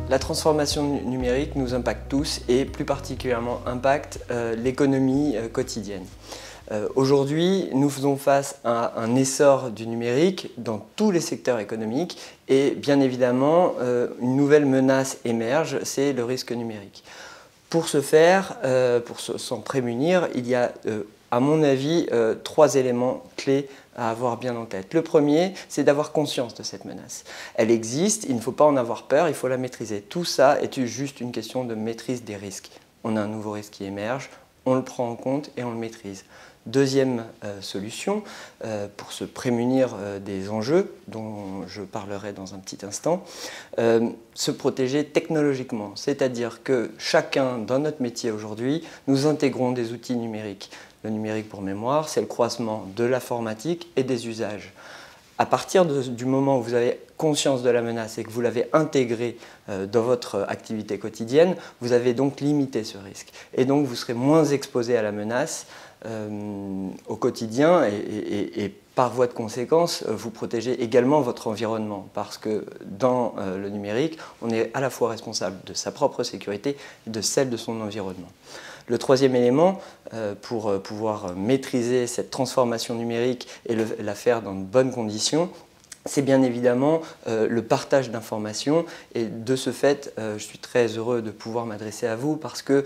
La transformation numérique nous impacte tous et plus particulièrement impacte l'économie quotidienne. Aujourd'hui, nous faisons face à un essor du numérique dans tous les secteurs économiques et bien évidemment, une nouvelle menace émerge, c'est le risque numérique. Pour ce faire, pour s'en prémunir, il y a à mon avis, 3 éléments clés à avoir bien en tête. Le premier, c'est d'avoir conscience de cette menace. Elle existe, il ne faut pas en avoir peur, il faut la maîtriser. Tout ça est juste une question de maîtrise des risques. On a un nouveau risque qui émerge, on le prend en compte et on le maîtrise. Deuxième solution, pour se prémunir des enjeux, dont je parlerai dans un petit instant, se protéger technologiquement. C'est-à-dire que chacun, dans notre métier aujourd'hui, nous intégrons des outils numériques. Le numérique pour mémoire, c'est le croisement de l'informatique et des usages. À partir du moment où vous avez conscience de la menace et que vous l'avez intégrée dans votre activité quotidienne, vous avez donc limité ce risque. Et donc vous serez moins exposé à la menace au quotidien et par voie de conséquence, vous protégez également votre environnement parce que dans le numérique, on est à la fois responsable de sa propre sécurité et de celle de son environnement. Le troisième élément, pour pouvoir maîtriser cette transformation numérique et la faire dans de bonnes conditions, c'est bien évidemment le partage d'informations et de ce fait, je suis très heureux de pouvoir m'adresser à vous parce que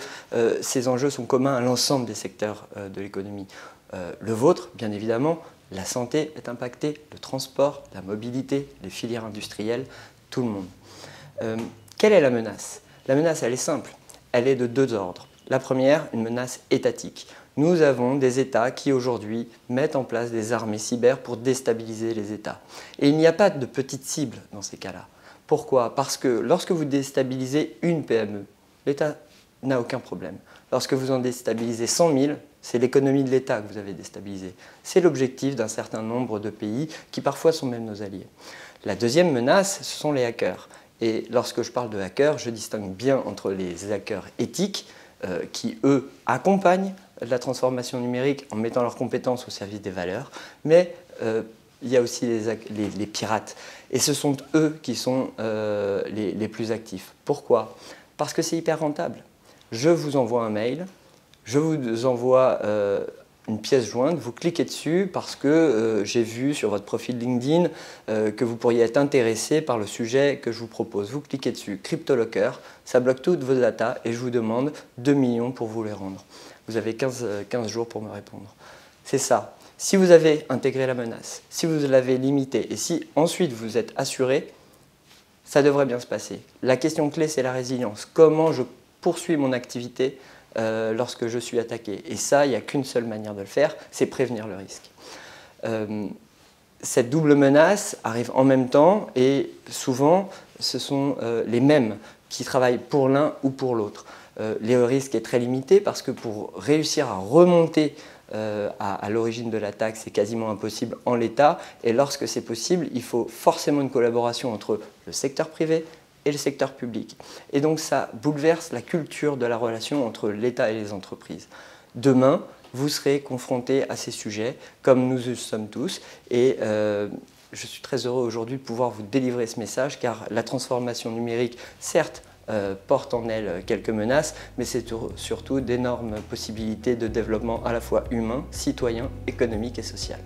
ces enjeux sont communs à l'ensemble des secteurs de l'économie. Le vôtre, bien évidemment, la santé est impactée, le transport, la mobilité, les filières industrielles, tout le monde. Quelle est la menace? La menace, elle est simple, elle est de 2 ordres. La première, une menace étatique. Nous avons des États qui aujourd'hui mettent en place des armées cyber pour déstabiliser les États. Et il n'y a pas de petite cible dans ces cas-là. Pourquoi? Parce que lorsque vous déstabilisez une PME, l'État n'a aucun problème. Lorsque vous en déstabilisez 100 000, c'est l'économie de l'État que vous avez déstabilisée. C'est l'objectif d'un certain nombre de pays qui parfois sont même nos alliés. La deuxième menace, ce sont les hackers. Et lorsque je parle de hackers, je distingue bien entre les hackers éthiques, qui, eux, accompagnent la transformation numérique en mettant leurs compétences au service des valeurs, mais il y a aussi les pirates. Et ce sont eux qui sont les plus actifs. Pourquoi? Parce que c'est hyper rentable. Je vous envoie un mail, je vous envoie une pièce jointe, vous cliquez dessus parce que j'ai vu sur votre profil LinkedIn que vous pourriez être intéressé par le sujet que je vous propose. Vous cliquez dessus, CryptoLocker, ça bloque toutes vos datas et je vous demande 2 millions pour vous les rendre. Vous avez 15 jours pour me répondre. C'est ça. Si vous avez intégré la menace, si vous l'avez limitée et si ensuite vous êtes assuré, ça devrait bien se passer. La question clé, c'est la résilience. Comment je poursuis mon activité lorsque je suis attaqué. Et ça, il n'y a qu'une seule manière de le faire, c'est prévenir le risque. Cette double menace arrive en même temps et souvent, ce sont les mêmes qui travaillent pour l'un ou pour l'autre. Le risque est très limité parce que pour réussir à remonter à l'origine de l'attaque, c'est quasiment impossible en l'état. Et lorsque c'est possible, il faut forcément une collaboration entre le secteur privé et le secteur public. Et donc ça bouleverse la culture de la relation entre l'État et les entreprises. Demain, vous serez confrontés à ces sujets, comme nous le sommes tous, et je suis très heureux aujourd'hui de pouvoir vous délivrer ce message, car la transformation numérique, certes, porte en elle quelques menaces, mais c'est surtout d'énormes possibilités de développement à la fois humain, citoyen, économique et social.